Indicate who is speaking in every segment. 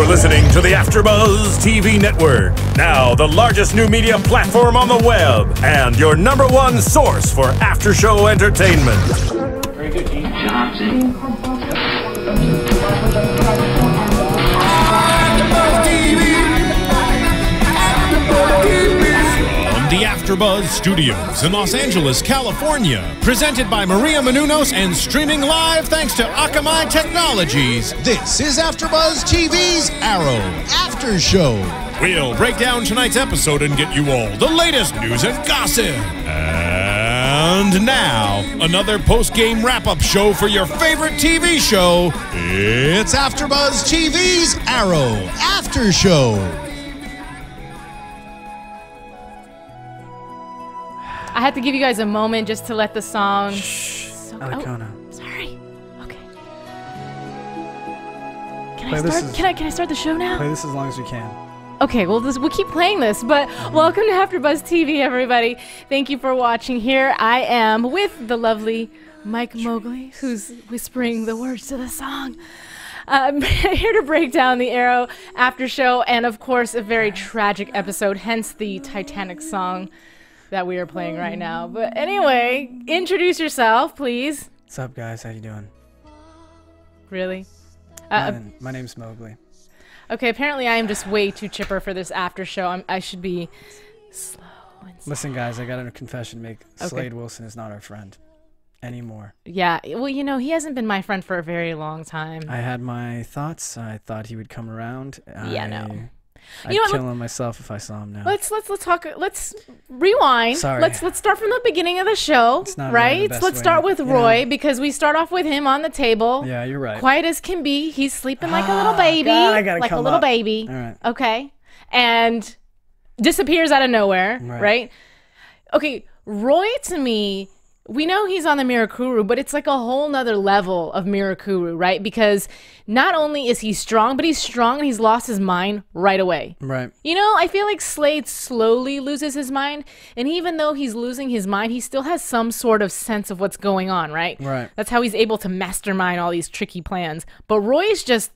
Speaker 1: listening to the AFTERBUZZ TV network, now the largest new media platform on the web, and your #1 source for after-show entertainment.
Speaker 2: Very good, Keith Johnson.
Speaker 3: The AFTERBUZZ Studios in Los Angeles, California. Presented by Maria Menounos and streaming live thanks to Akamai Technologies. This is AFTERBUZZ TV's Arrow After Show. We'll break down tonight's episode and get you all the latest news and gossip. And now, another post-game wrap-up show for your favorite TV show. It's AFTERBUZZ TV's Arrow After Show.
Speaker 4: I had to give you guys a moment just to let the song.
Speaker 5: Alikona.
Speaker 4: Oh, sorry. Okay. Can
Speaker 5: Play
Speaker 4: I start? Can I start the show now?
Speaker 5: Play this as long as we can.
Speaker 4: Okay. Well, we'll keep playing this. But welcome to AFTERBUZZ TV, everybody. Thank you for watching. Here I am with the lovely Mike Mowgli, who's whispering the words to the song. I'm here to break down the Arrow after show, and of course, a very tragic episode. Hence the Titanic song that we are playing right now. But anyway, introduce yourself, please.
Speaker 5: What's up, guys? How you doing?
Speaker 4: Really?
Speaker 5: My name's Mowgli.
Speaker 4: Okay, apparently I am just way too chipper for this after show. I should be slow and slow.
Speaker 5: Listen, guys, I got a confession to make.
Speaker 4: Okay.
Speaker 5: Slade Wilson is not our friend anymore.
Speaker 4: Yeah, well, you know, he hasn't been my friend for a very long time.
Speaker 5: I had my thoughts. I thought he would come around.
Speaker 4: Yeah, no.
Speaker 5: I'd
Speaker 4: You know what,
Speaker 5: kill him myself if I saw him now.
Speaker 4: Let's talk. Let's rewind.
Speaker 5: Sorry.
Speaker 4: Let's start from the beginning of the show,
Speaker 5: It's not really
Speaker 4: right?
Speaker 5: the best
Speaker 4: Let's
Speaker 5: way,
Speaker 4: start with
Speaker 5: you
Speaker 4: Roy
Speaker 5: know.
Speaker 4: because we start off with him on the table.
Speaker 5: Yeah, you're right.
Speaker 4: Quiet as can be. He's sleeping like a little baby,
Speaker 5: God, I gotta
Speaker 4: like a
Speaker 5: come
Speaker 4: little
Speaker 5: up.
Speaker 4: baby.
Speaker 5: All right.
Speaker 4: Okay, and disappears out of nowhere,
Speaker 5: Right.
Speaker 4: right? Okay, Roy to me, we know he's on the mirakuru, but it's like a whole nother level of mirakuru, right? Because not only is he strong, but he's strong and he's lost his mind right away.
Speaker 5: Right.
Speaker 4: You know, I feel like Slade slowly loses his mind, and even though he's losing his mind, he still has some sort of sense of what's going on, right?
Speaker 5: Right.
Speaker 4: That's how he's able to mastermind all these tricky plans. But Roy's just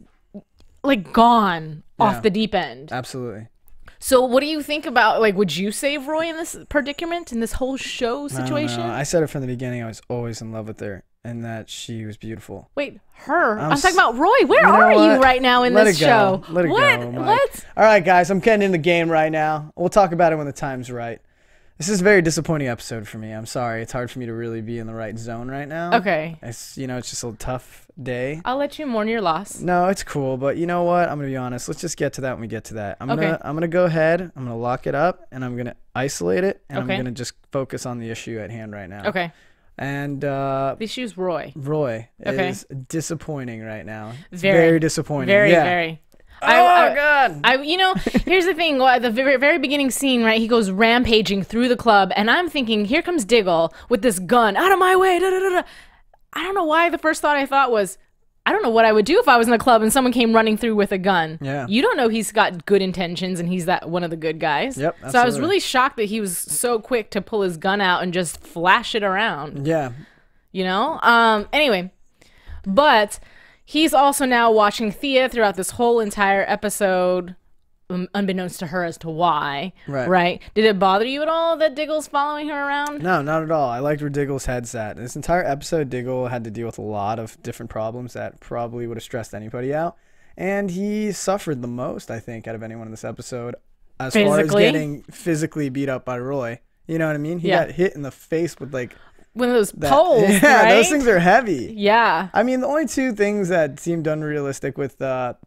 Speaker 4: like gone off the deep end.
Speaker 5: Absolutely.
Speaker 4: So what do you think about, like, would you save Roy in this predicament, in this whole show situation?
Speaker 5: I said it from the beginning. I was always in love with her and that she was beautiful.
Speaker 4: Wait, her? I'm
Speaker 5: I'm
Speaker 4: talking about Roy. Where
Speaker 5: You know
Speaker 4: are you
Speaker 5: what?
Speaker 4: right now in
Speaker 5: Let
Speaker 4: this
Speaker 5: it go.
Speaker 4: show?
Speaker 5: Let it
Speaker 4: what?
Speaker 5: go, Mike.
Speaker 4: What?
Speaker 5: All right, guys, I'm getting in the game right now. We'll talk about it when the time's right. This is a very disappointing episode for me. I'm sorry. It's hard for me to really be in the right zone right now.
Speaker 4: Okay.
Speaker 5: It's, you know, it's just a tough day.
Speaker 4: I'll let you mourn your loss.
Speaker 5: No, it's cool, but you know what? I'm gonna be honest. Let's just get to that when we get to that. I'm
Speaker 4: Okay.
Speaker 5: gonna go ahead. I'm gonna lock it up, and I'm gonna isolate it, and
Speaker 4: Okay.
Speaker 5: I'm gonna just focus on the issue at hand right now.
Speaker 4: Okay.
Speaker 5: And
Speaker 4: The issue's Roy.
Speaker 5: Roy
Speaker 4: Okay.
Speaker 5: is disappointing right now. It's
Speaker 4: Very.
Speaker 5: very disappointing.
Speaker 4: Very,
Speaker 5: yeah.
Speaker 4: very.
Speaker 5: God.
Speaker 4: You know, here's the thing. At the very beginning scene, right, he goes rampaging through the club, and I'm thinking, here comes Diggle with this gun. Out of my way. Da, da, da, da. I don't know why the first thought I thought was, I don't know what I would do if I was in a club and someone came running through with a gun.
Speaker 5: Yeah.
Speaker 4: You don't know he's got good intentions and he's that one of the good guys.
Speaker 5: Yep,
Speaker 4: So I was
Speaker 5: absolutely.
Speaker 4: really shocked that he was so quick to pull his gun out and just flash it around.
Speaker 5: Yeah.
Speaker 4: You know? Anyway, but he's also now watching Thea throughout this whole entire episode, unbeknownst to her as to why.
Speaker 5: Right.
Speaker 4: Did it bother you at all that Diggle's following her around?
Speaker 5: No, not at all. I liked where Diggle's head's at. This entire episode, Diggle had to deal with a lot of different problems that probably would have stressed anybody out. And he suffered the most, I think, out of anyone in this episode. As far as getting physically beat up by Roy. You know what I mean? He got hit in the face with like...
Speaker 4: One of those poles,
Speaker 5: yeah,
Speaker 4: right?
Speaker 5: those things are heavy.
Speaker 4: Yeah.
Speaker 5: I mean, the only two things that seemed unrealistic with... the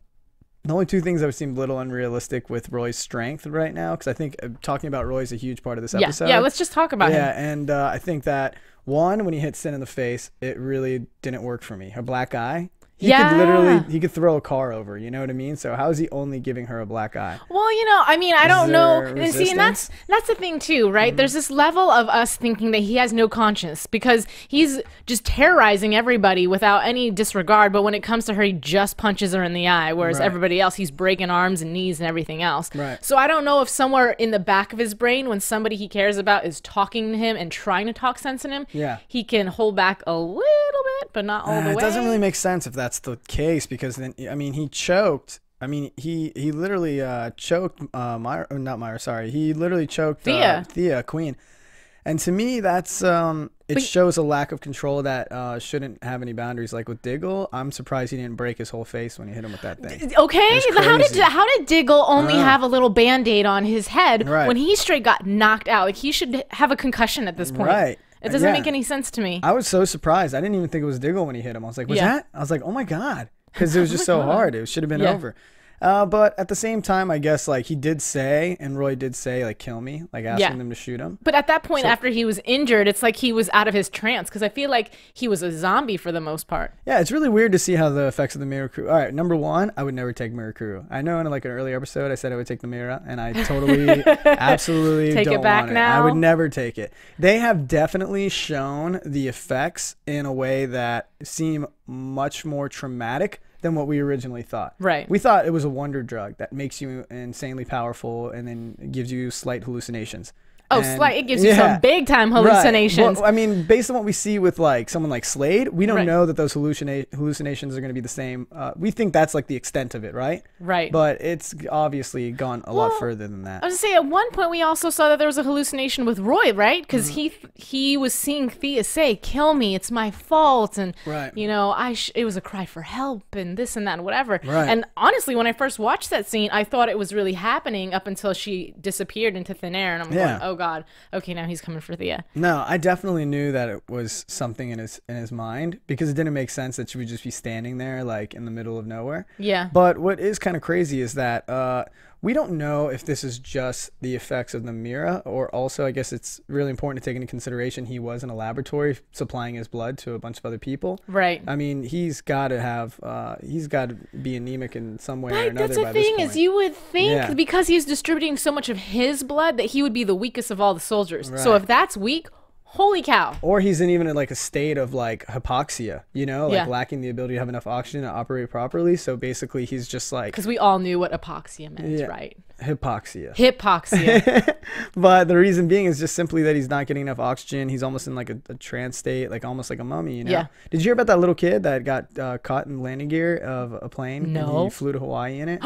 Speaker 5: only two things that would seem a little unrealistic with Roy's strength right now, because I think talking about Roy is a huge part of this episode.
Speaker 4: Yeah, let's just talk about him.
Speaker 5: Yeah, and I think that, one, when he hit Sin in the face, it really didn't work for me. Her black eye, he could throw a car over, you know what I mean? So how is he only giving her a black eye?
Speaker 4: Well, you know, I mean, I don't know.
Speaker 5: there
Speaker 4: And see, and that's the thing too, right?
Speaker 5: Mm-hmm.
Speaker 4: There's this level of us thinking that he has no conscience because he's just terrorizing everybody without any disregard. But when it comes to her, he just punches her in the eye, whereas
Speaker 5: Right.
Speaker 4: everybody else, he's breaking arms and knees and everything else.
Speaker 5: Right.
Speaker 4: So I don't know if somewhere in the back of his brain, when somebody he cares about is talking to him and trying to talk sense in him,
Speaker 5: Yeah.
Speaker 4: he can hold back a little bit, but not all the way.
Speaker 5: It doesn't really make sense if that's the case, because then, I mean, he choked I mean, he literally choked Myra, not Myra, sorry. He literally choked
Speaker 4: Thea,
Speaker 5: Queen. And to me, that's it shows a lack of control that shouldn't have any boundaries. Like with Diggle, I'm surprised he didn't break his whole face when he hit him with that thing.
Speaker 4: Okay, how did Diggle only have a little Band-Aid on his head when he straight got knocked out? Like he should have a concussion at this point.
Speaker 5: Right.
Speaker 4: It doesn't make any sense to me.
Speaker 5: I was so surprised. I didn't even think it was Diggle when he hit him. I was like, was that? I was like, oh my God. Because it was just so hard. It should have been over. But at the same time, I guess like he did say, and Roy did say, like, kill me, like asking them to shoot him.
Speaker 4: But at that point, after he was injured, it's like he was out of his trance because I feel like he was a zombie for the most part.
Speaker 5: Yeah, it's really weird to see how the effects of the mirakuru. All right, number one, I would never take mirakuru. I know in like an earlier episode I said I would take the Mira, and I totally, absolutely
Speaker 4: take
Speaker 5: don't
Speaker 4: it back
Speaker 5: want it.
Speaker 4: now.
Speaker 5: I would never take it. They have definitely shown the effects in a way that seem much more traumatic than what we originally thought.
Speaker 4: Right.
Speaker 5: We thought it was a wonder drug that makes you insanely powerful and then gives you slight hallucinations.
Speaker 4: Oh, slight. It gives you some big time hallucinations.
Speaker 5: Right. Well, I mean, based on what we see with like someone like Slade, we don't know that those hallucinations are going to be the same. We think that's like the extent of it, right?
Speaker 4: Right.
Speaker 5: But it's obviously gone a lot further than that.
Speaker 4: I was going to say, at one point we also saw that there was a hallucination with Roy, right? Because he was seeing Thea say, kill me, it's my fault. And, you know, it was a cry for help and this and that and whatever.
Speaker 5: Right.
Speaker 4: And honestly, when I first watched that scene, I thought it was really happening up until she disappeared into thin air. And I'm going, oh God, okay, now he's coming for Thea.
Speaker 5: No, I definitely knew that it was something in his mind because it didn't make sense that she would just be standing there like in the middle of nowhere.
Speaker 4: Yeah.
Speaker 5: But what is kind of crazy is that we don't know if this is just the effects of the Mira, or also I guess it's really important to take into consideration he was in a laboratory supplying his blood to a bunch of other people.
Speaker 4: Right.
Speaker 5: I mean, he's got to be anemic in some way or another.
Speaker 4: That's the thing is, you would think because he's distributing so much of his blood that he would be the weakest of all the soldiers. Right. So if that's weak, holy cow.
Speaker 5: Or he's even in like a state of like hypoxia, you know, like lacking the ability to have enough oxygen to operate properly. So basically he's just like...
Speaker 4: Because we all knew what apoxia meant, right?
Speaker 5: Hypoxia. But the reason being is just simply that he's not getting enough oxygen. He's almost in like a trance state, like almost like a mummy, you know? Yeah. Did you hear about that little kid that got caught in landing gear of a plane?
Speaker 4: No.
Speaker 5: And he flew to Hawaii in it.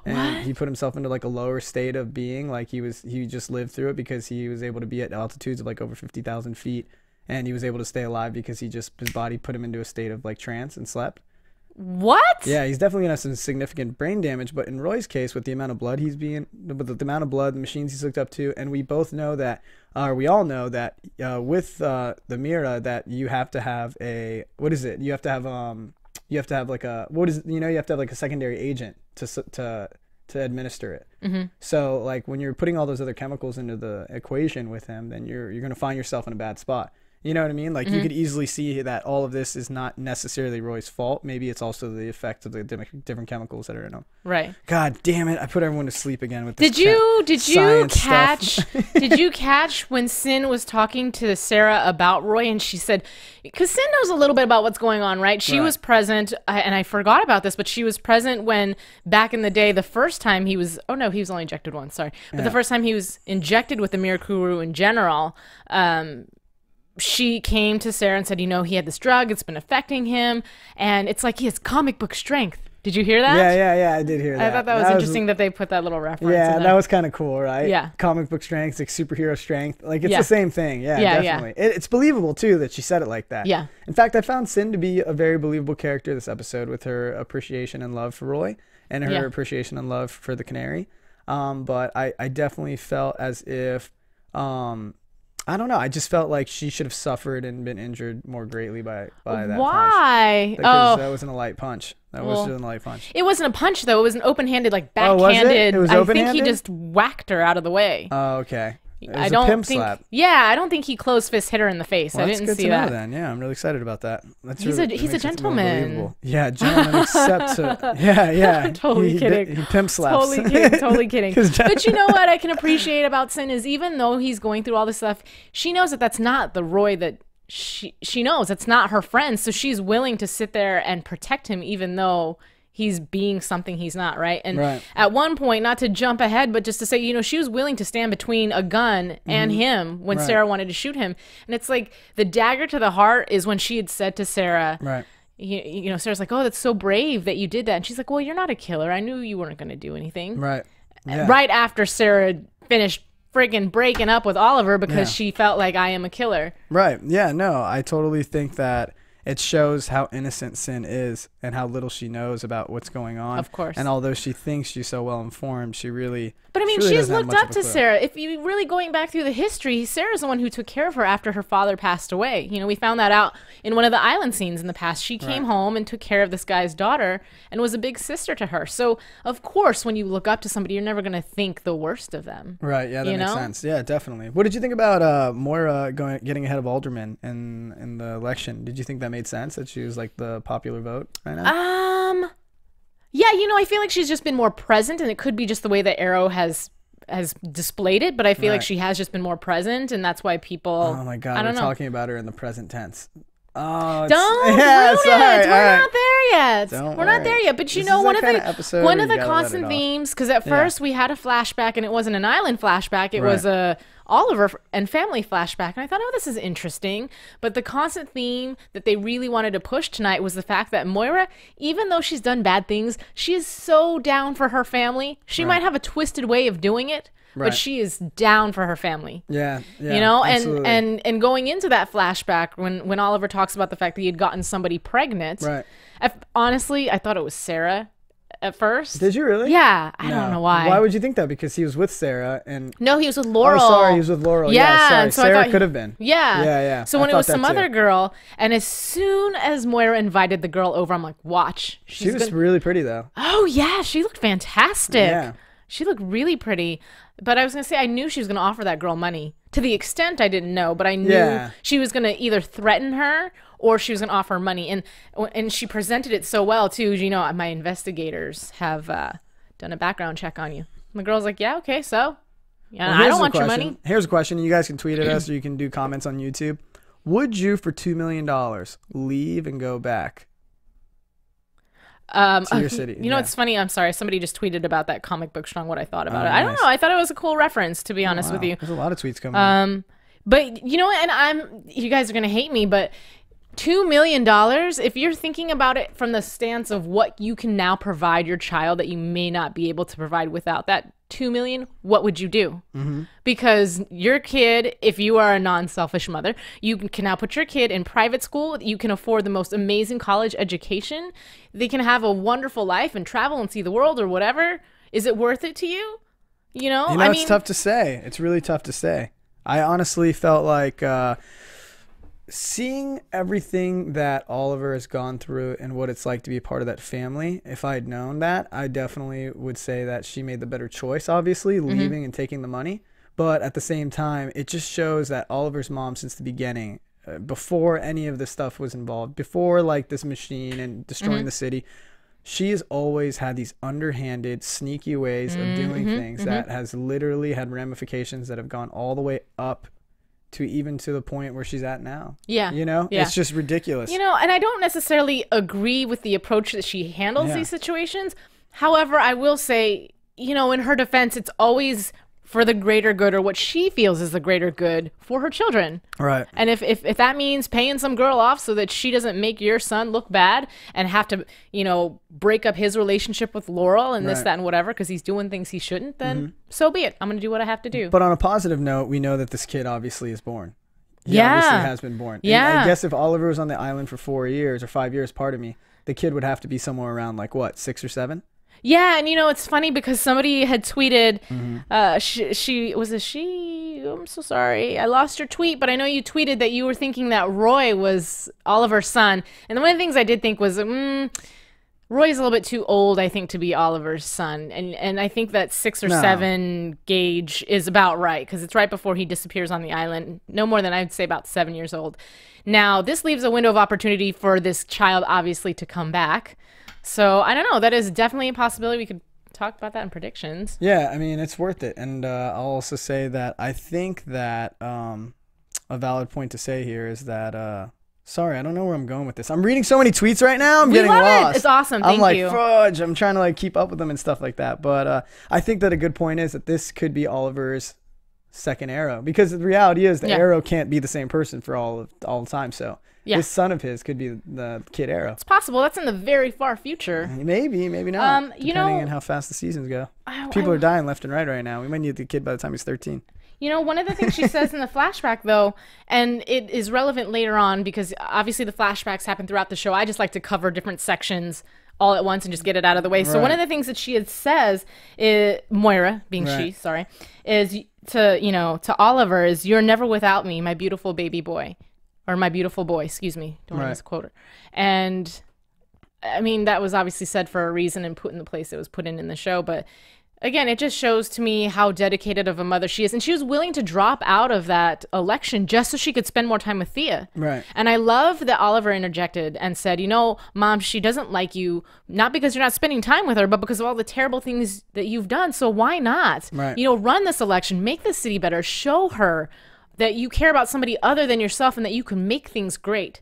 Speaker 5: And he put himself into like a lower state of being. Like he just lived through it because he was able to be at altitudes of like over 50,000 feet. And he was able to stay alive because his body put him into a state of like trance and slept.
Speaker 4: What?
Speaker 5: Yeah, he's definitely gonna have some significant brain damage. But in Roy's case, with the amount of blood with the amount of blood, the machines he's hooked up to, and we both know that, we all know that with the Mira, that you have to have a You have to have like a you have to have like a secondary agent to administer it. Mm-hmm. So like when you're putting all those other chemicals into the equation with him, then you're gonna find yourself in a bad spot. You know what I mean? Like you could easily see that all of this is not necessarily Roy's fault. Maybe it's also the effect of the different chemicals that are in him. Right. God damn it! I put everyone to sleep again with this. Did you catch?
Speaker 4: Did you catch when Sin was talking to Sara about Roy, and she said, because Sin knows a little bit about what's going on, right? She was present, and I forgot about this, but she was present when back in the day, the first time he was. Oh no, he was only injected once. Sorry, but the first time he was injected with the mirakuru in general. She came to Sara and said, you know, he had this drug, it's been affecting him, and it's like he has comic book strength. Did you hear that?
Speaker 5: Yeah, I did hear that.
Speaker 4: I thought that was interesting that they put that little reference in there.
Speaker 5: That was kind of cool, right?
Speaker 4: Yeah.
Speaker 5: Comic book strength, like superhero strength. Like, it's the same thing. Yeah, definitely. It's believable, too, that she said it like that. Yeah. In fact, I found Sin to be a very believable character this episode with her appreciation and love for Roy and her appreciation and love for the Canary. But I definitely felt as if... I don't know. I just felt like she should have suffered and been injured more greatly by that punch.
Speaker 4: Why?
Speaker 5: Because that wasn't a light punch. That wasn't a light punch.
Speaker 4: It wasn't a punch, though. It was an open-handed, like, backhanded.
Speaker 5: Oh, was it? It was open-handed?
Speaker 4: I think he just whacked her out of the way.
Speaker 5: Oh, okay. It was
Speaker 4: I
Speaker 5: a
Speaker 4: don't
Speaker 5: pimp
Speaker 4: think.
Speaker 5: slap.
Speaker 4: Yeah, I don't think he closed fist hit her in the face.
Speaker 5: Well,
Speaker 4: I didn't see that.
Speaker 5: That's good to know then. Yeah, I'm really excited about that.
Speaker 4: He's a gentleman.
Speaker 5: Yeah, gentleman except yeah.
Speaker 4: Totally kidding.
Speaker 5: He pimp slaps.
Speaker 4: Totally kidding. But you know what I can appreciate about Sin is even though he's going through all this stuff, she knows that that's not the Roy that she knows. It's not her friend, so she's willing to sit there and protect him even though he's being something he's not, right? And at one point, not to jump ahead, but just to say, you know, she was willing to stand between a gun and him when Sara wanted to shoot him. And it's like the dagger to the heart is when she had said to Sara, you know, Sarah's like, oh, that's so brave that you did that. And she's like, well, you're not a killer. I knew you weren't going to do anything.
Speaker 5: Right. Yeah.
Speaker 4: Right after Sara finished friggin' breaking up with Oliver because she felt like I am a killer.
Speaker 5: Right. Yeah, no, I totally think that it shows how innocent Sin is and how little she knows about what's going on.
Speaker 4: Of course.
Speaker 5: And although she thinks she's so well informed, she really.
Speaker 4: But I mean,
Speaker 5: really
Speaker 4: she's
Speaker 5: doesn't have
Speaker 4: looked
Speaker 5: much
Speaker 4: up
Speaker 5: of a
Speaker 4: to
Speaker 5: clue.
Speaker 4: Sara. If you really going back through the history, Sarah's the one who took care of her after her father passed away. You know, we found that out in one of the island scenes in the past. She came home and took care of this guy's daughter and was a big sister to her. So, of course, when you look up to somebody, you're never going to think the worst of them.
Speaker 5: Right. Yeah, that makes sense. Yeah, definitely. What did you think about Moira getting ahead of Alderman in the election? Did you think that made sense, that she was like the popular vote right now?
Speaker 4: Yeah, you know, I feel like she's just been more present, and it could be just the way that Arrow has displayed it, but I feel like she has just been more present, and that's why people.
Speaker 5: Oh my God, we're talking about her in the present tense. Oh,
Speaker 4: don't ruin it. We're not there yet. We're not there yet. But you know, one of the constant themes, because at first we had a flashback, and it wasn't an island flashback. It was a Oliver and family flashback, and I thought, oh, this is interesting. But the constant theme that they really wanted to push tonight was the fact that Moira, even though she's done bad things, she is so down for her family. She might have a twisted way of doing it, but she is down for her family. Yeah, you know, and going into that flashback when Oliver talks about the fact that he had gotten somebody pregnant. Right. Honestly, I thought it was Sara at first.
Speaker 5: Did you really?
Speaker 4: Yeah, I don't know why.
Speaker 5: Why would you think that? Because he was with Sara and.
Speaker 4: No, he was with Laurel.
Speaker 5: Oh, sorry, he was with Laurel. Yeah, sorry.
Speaker 4: So
Speaker 5: Sarah could have been.
Speaker 4: Yeah.
Speaker 5: Yeah.
Speaker 4: So when it was some other girl, and as soon as Moira invited the girl over, I'm like, watch.
Speaker 5: She was really pretty though.
Speaker 4: Oh yeah, she looked fantastic. Yeah. She looked really pretty. But I was going to say, I knew she was going to offer that girl money. To the extent I didn't know, but I knew she was going to either threaten her or she was going to offer her money. And she presented it so well, too. You know, my investigators have done a background check on you. And the girl's like, yeah, okay, so yeah, I don't want your money.
Speaker 5: Here's a question. You guys can tweet at us or you can do comments on YouTube. Would you, for $2 million, leave and go back? To your city.
Speaker 4: You know, it's funny. I'm sorry. Somebody just tweeted about that comic book strong. What I thought about it. I don't know. I thought it was a cool reference, to be honest with you.
Speaker 5: There's a lot of tweets coming.
Speaker 4: But you know what? And you guys are gonna hate me, but $2 million. If you're thinking about it from the stance of what you can now provide your child that you may not be able to provide without that $2 million, what would you do? Because your kid, if you are a non-selfish mother, you can now put your kid in private school. You can afford the most amazing college education. They can have a wonderful life and travel and see the world or whatever. Is it worth it to you? You know, I mean,
Speaker 5: it's tough to say. It's really tough to say. I honestly felt like seeing everything that Oliver has gone through and what it's like to be a part of that family, if I had known that, I definitely would say that she made the better choice, obviously, leaving and taking the money. But at the same time, it just shows that Oliver's mom, since the beginning, before any of this stuff was involved, before like this machine and destroying the city, she has always had these underhanded, sneaky ways of doing things that has literally had ramifications that have gone all the way up to even to the point where she's at now. Yeah. You know? Yeah. It's just ridiculous.
Speaker 4: You know, and I don't necessarily agree with the approach that she handles these situations. However, I will say, you know, in her defense, it's always for the greater good, or what she feels is the greater good for her children. Right. And if that means paying some girl off so that she doesn't make your son look bad and have to, you know, break up his relationship with Laurel and this, that, and whatever because he's doing things he shouldn't, then so be it. I'm going to do what I have to do.
Speaker 5: But on a positive note, we know that this kid obviously is born. He obviously has been born. And I guess if Oliver was on the island for 4 years or 5 years, pardon me, the kid would have to be somewhere around like what, 6 or 7?
Speaker 4: Yeah, and you know, it's funny because somebody had tweeted, I'm so sorry, I lost your tweet, but I know you tweeted that you were thinking that Roy was Oliver's son. And one of the things I did think was, Roy's a little bit too old, I think, to be Oliver's son. And I think that 6 or 7 gauge is about right, because it's right before he disappears on the island. No more than, I'd say, about 7 years old. Now, this leaves a window of opportunity for this child, obviously, to come back. So, I don't know. That is definitely a possibility. We could talk about that in predictions.
Speaker 5: Yeah, I mean, it's worth it. And I'll also say that I think that a valid point to say here is that, sorry, I don't know where I'm going with this. I'm reading so many tweets right now. I'm getting lost.
Speaker 4: It's awesome. Thank you.
Speaker 5: I'm like, fudge. I'm trying to like keep up with them and stuff like that. But I think that a good point is that this could be Oliver's second Arrow, because the reality is the Arrow can't be the same person for all the time. So This son of his could be the Kid Arrow.
Speaker 4: It's possible. That's in the very far future.
Speaker 5: Maybe not. Depending on how fast the seasons go. People are dying left and right now. We might need the kid by the time he's 13.
Speaker 4: One of the things she says in the flashback, though, and it is relevant later on because obviously the flashbacks happen throughout the show. I just like to cover different sections all at once and just get it out of the way. So one of the things that she says is, Moira, being she, sorry, is to Oliver is, "You're never without me, my beautiful baby boy." Or my beautiful boy, excuse me. Don't want to misquote her. And I mean, that was obviously said for a reason and put in the place it was put in the show. But again, it just shows to me how dedicated of a mother she is. And she was willing to drop out of that election just so she could spend more time with Thea.
Speaker 5: Right.
Speaker 4: And I love that Oliver interjected and said, Mom, she doesn't like you, not because you're not spending time with her, but because of all the terrible things that you've done. So why not?
Speaker 5: Right.
Speaker 4: Run this election, make the city better, show her that you care about somebody other than yourself and that you can make things great.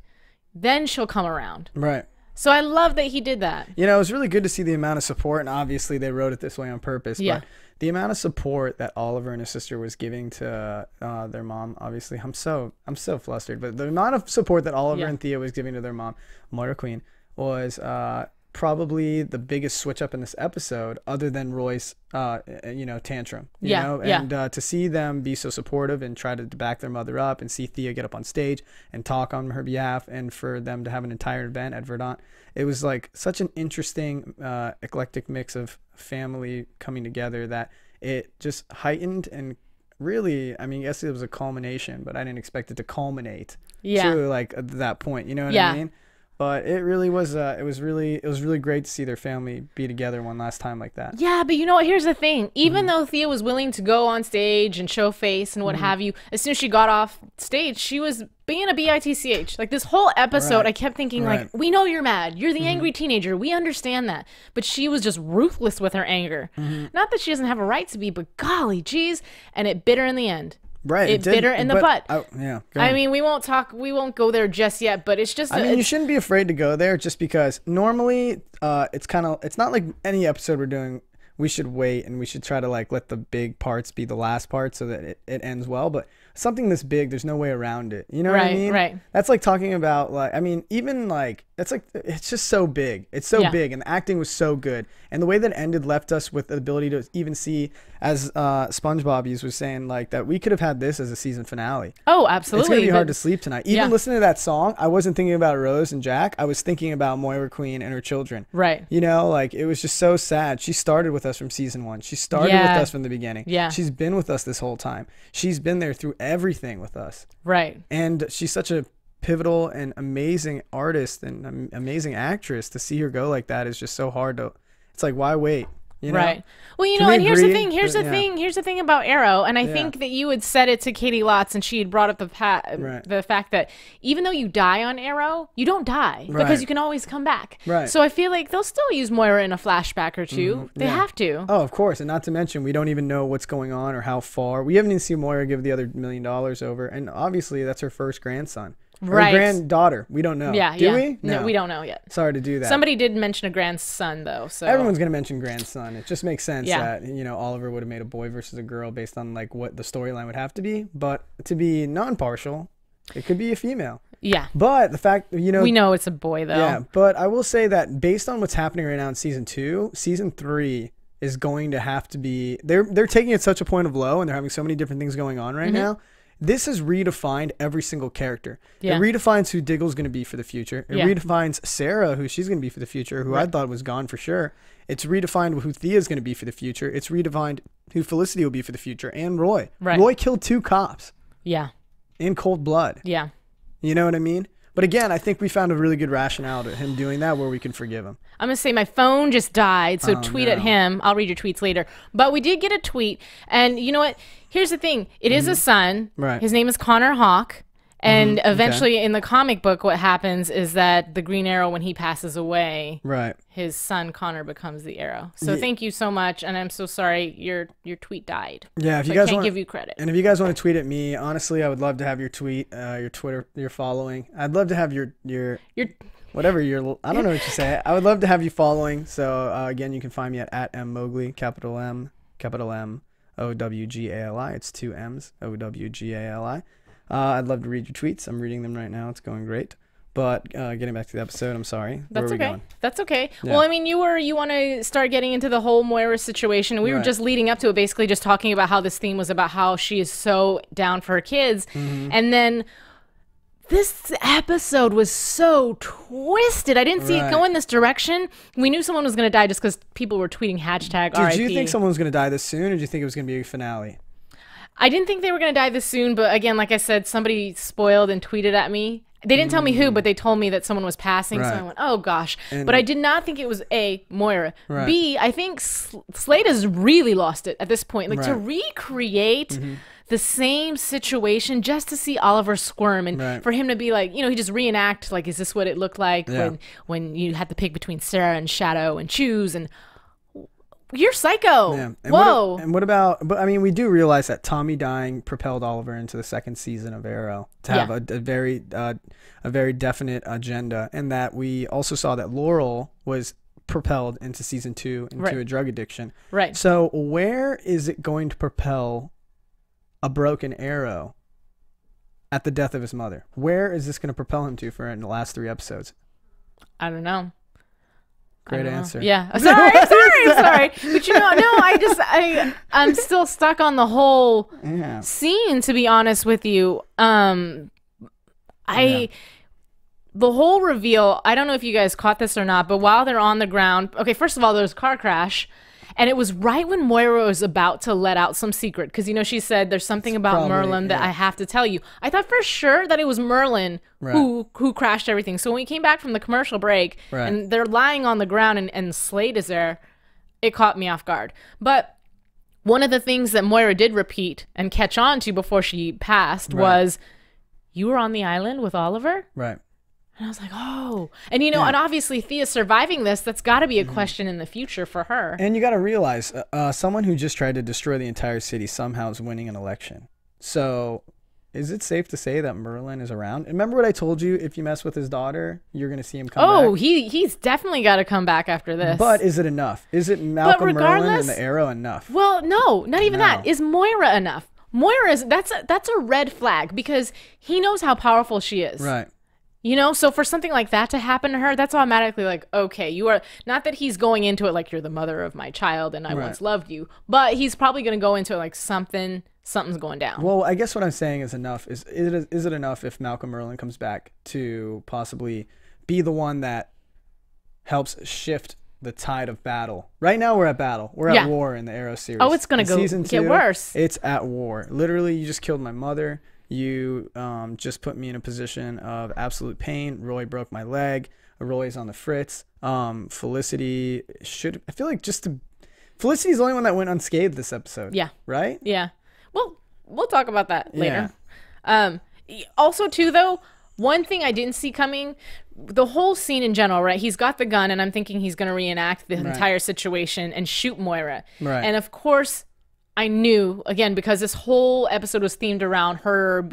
Speaker 4: Then she'll come around.
Speaker 5: Right.
Speaker 4: So I love that he did that.
Speaker 5: It was really good to see the amount of support, and obviously they wrote it this way on purpose.
Speaker 4: Yeah.
Speaker 5: But the amount of support that Oliver and his sister was giving to their mom, obviously, I'm so flustered. But the amount of support that Oliver and Thea was giving to their mom, Moira Queen, was probably the biggest switch up in this episode, other than Roy's, tantrum. You know? And to see them be so supportive and try to back their mother up, and see Thea get up on stage and talk on her behalf, and for them to have an entire event at Verdant, it was like such an interesting, eclectic mix of family coming together that it just heightened and really, I mean, yes, it was a culmination, but I didn't expect it to culminate to like that point. You know what I mean? But it really was. It was really great to see their family be together one last time like that.
Speaker 4: Yeah, but you know what? Here's the thing. Even though Thea was willing to go on stage and show face and what have you, as soon as she got off stage, she was being a bitch. Like this whole episode, I kept thinking, like, we know you're mad. You're the angry teenager. We understand that. But she was just ruthless with her anger. Not that she doesn't have a right to be, but golly, geez, and it bit her in the end.
Speaker 5: Right,
Speaker 4: it bit her in the butt.
Speaker 5: I
Speaker 4: mean, we won't go there just yet, but it's just.
Speaker 5: I mean, you shouldn't be afraid to go there, just because normally, it's not like any episode we're doing. We should wait and we should try to like let the big parts be the last part so that it ends well. But something this big, there's no way around it. You know what I mean?
Speaker 4: Right.
Speaker 5: That's like talking about like, I mean, even like, that's like, it's just so big. It's so big, and the acting was so good. And the way that it ended left us with the ability to even see, as SpongeBob was saying, like that we could have had this as a season finale.
Speaker 4: Oh, absolutely.
Speaker 5: It's going to be hard to sleep tonight. Even listening to that song, I wasn't thinking about Rose and Jack. I was thinking about Moira Queen and her children.
Speaker 4: Right.
Speaker 5: Like it was just so sad. She started with us from season 1. She started with us from the beginning.
Speaker 4: Yeah.
Speaker 5: She's been with us this whole time. She's been there through everything with us.
Speaker 4: Right.
Speaker 5: And she's such a pivotal and amazing artist and amazing actress. To see her go like that is just so hard to. It's like, why wait? You know?
Speaker 4: Right. Well, and here's the thing. Here's the thing about Arrow, and I think that you had said it to Katie Lotz, and she had brought up the fact that even though you die on Arrow, you don't die because you can always come back. Right. So I feel like they'll still use Moira in a flashback or two. They have to.
Speaker 5: Oh, of course, and not to mention we don't even know what's going on or how far. We haven't even seen Moira give the other $1 million over, and obviously that's her first grandson. Right. Or granddaughter. We don't know. Do we?
Speaker 4: No, we don't know yet.
Speaker 5: Sorry to do that.
Speaker 4: Somebody did mention a grandson, though. So
Speaker 5: everyone's going to mention grandson. It just makes sense that, Oliver would have made a boy versus a girl based on like what the storyline would have to be. But to be non-partial, it could be a female.
Speaker 4: Yeah.
Speaker 5: But the fact, we
Speaker 4: know it's a boy, though.
Speaker 5: Yeah. But I will say that based on what's happening right now in season 2, season 3 is going to have to be, they're taking it such a point of low, and they're having so many different things going on right now. This has redefined every single character. It redefines who Diggle's going to be for the future. It redefines Sara, who she's going to be for the future, who I thought was gone for sure. It's redefined who Thea's going to be for the future. It's redefined who Felicity will be for the future, and Roy.
Speaker 4: Right.
Speaker 5: Roy killed 2 cops.
Speaker 4: Yeah.
Speaker 5: In cold blood.
Speaker 4: Yeah.
Speaker 5: You know what I mean? But again, I think we found a really good rationale to him doing that where we can forgive him.
Speaker 4: I'm going to say my phone just died, so tweet at him. I'll read your tweets later. But we did get a tweet, and you know what? Here's the thing. It is a son.
Speaker 5: Right.
Speaker 4: His name is Connor Hawke. And eventually in the comic book, what happens is that the Green Arrow, when he passes away, his son Connor becomes the Arrow. So thank you so much, and I'm so sorry your tweet died.
Speaker 5: Yeah, if you guys can't give you credit. And if you guys want to tweet at me, honestly, I would love to have your tweet, your Twitter, your following. I'd love to have your whatever your, I don't know what you say. I would love to have you following. So again, you can find me at @mmowgli, capital M, OWGALI. It's 2 M's, OWGALI. I'd love to read your tweets. I'm reading them right now. It's going great. But getting back to the episode, I'm sorry. Where
Speaker 4: That's
Speaker 5: are we
Speaker 4: okay.
Speaker 5: going?
Speaker 4: That's okay.
Speaker 5: Yeah.
Speaker 4: Well, I mean, you want to start getting into the whole Moira situation. We were
Speaker 5: Right.
Speaker 4: just leading up to it, basically just talking about how this theme was about how she is so down for her kids.
Speaker 5: Mm-hmm.
Speaker 4: And then this episode was so twisted. I didn't see it
Speaker 5: Right.
Speaker 4: go in this direction. We knew someone was going to die just because people were tweeting hashtag RIP.
Speaker 5: Did you think someone was going to die this soon, or did you think it was going to be a finale?
Speaker 4: I didn't think they were going to die this soon, but again, like I said, somebody spoiled and tweeted at me. They didn't tell me who, but they told me that someone was passing, so
Speaker 5: Right.
Speaker 4: I went, oh gosh.
Speaker 5: And-
Speaker 4: But I did not think it was A, Moira.
Speaker 5: Right.
Speaker 4: B, I think Slade has really lost it at this point. Like, to
Speaker 5: Right.
Speaker 4: recreate the same situation just to see Oliver squirm, and
Speaker 5: Right.
Speaker 4: for him to be like, he just reenact, like, is this what it looked like
Speaker 5: Yeah.
Speaker 4: when you had to pick between Sara and Shadow and choose, and you're psycho.
Speaker 5: Yeah. And
Speaker 4: Whoa.
Speaker 5: What about? But I mean, we do realize that Tommy dying propelled Oliver into the second season of Arrow to have a very definite agenda, and that we also saw that Laurel was propelled into season 2 into
Speaker 4: Right.
Speaker 5: a drug addiction.
Speaker 4: Right.
Speaker 5: So where is it going to propel a broken Arrow at the death of his mother? Where is this going to propel him to for in the last 3 episodes?
Speaker 4: I don't know.
Speaker 5: Great
Speaker 4: I don't know.
Speaker 5: answer.
Speaker 4: Yeah. Sorry. But I'm still stuck on the whole
Speaker 5: Yeah.
Speaker 4: scene, to be honest with you. The whole reveal, I don't know if you guys caught this or not, but while they're on the ground, okay, first of all, there was a car crash. And it was right when Moira was about to let out some secret. Because, she said, there's something about
Speaker 5: probably,
Speaker 4: Merlin that
Speaker 5: yeah.
Speaker 4: I have to tell you. I thought for sure that it was Merlin who crashed everything. So when we came back from the commercial break,
Speaker 5: Right.
Speaker 4: and they're lying on the ground and Slade is there, it caught me off guard. But one of the things that Moira did repeat and catch on to before she passed was, you were on the island with Oliver?
Speaker 5: Right.
Speaker 4: And I was like, oh. And, and obviously Thea surviving this, that's got to be a question in the future for her.
Speaker 5: And you got to realize, someone who just tried to destroy the entire city somehow is winning an election. So is it safe to say that Merlin is around? Remember what I told you? If you mess with his daughter, you're going to see him come back.
Speaker 4: Oh, he's definitely got to come back after this.
Speaker 5: But is it enough? Is it Malcolm Merlin
Speaker 4: regardless-
Speaker 5: and the Arrow enough?
Speaker 4: Well, no, not even
Speaker 5: No.
Speaker 4: that. Is Moira enough? Moira is, that's a red flag, because he knows how powerful she is.
Speaker 5: Right.
Speaker 4: So for something like that to happen to her, that's automatically like, okay, you are, not that he's going into it like, you're the mother of my child and I once loved you, but he's probably going to go into it like something's going down.
Speaker 5: Well, I guess what I'm saying is enough. Is it enough if Malcolm Merlin comes back to possibly be the one that helps shift the tide of battle? Right now we're at battle. We're at war in the Arrow series.
Speaker 4: Oh, it's going to
Speaker 5: season
Speaker 4: get
Speaker 5: 2,
Speaker 4: worse.
Speaker 5: It's at war. Literally, you just killed my mother. You just put me in a position of absolute pain. Roy broke my leg. Roy's on the fritz. Felicity I feel like Felicity's the only one that went unscathed this episode.
Speaker 4: Yeah.
Speaker 5: Right?
Speaker 4: Yeah. Well, we'll talk about that later.
Speaker 5: Yeah.
Speaker 4: Also, too, though, one thing I didn't see coming, the whole scene in general, right? He's got the gun, and I'm thinking he's going to reenact the entire situation and shoot Moira.
Speaker 5: Right.
Speaker 4: And, of course, I knew, again, because this whole episode was themed around her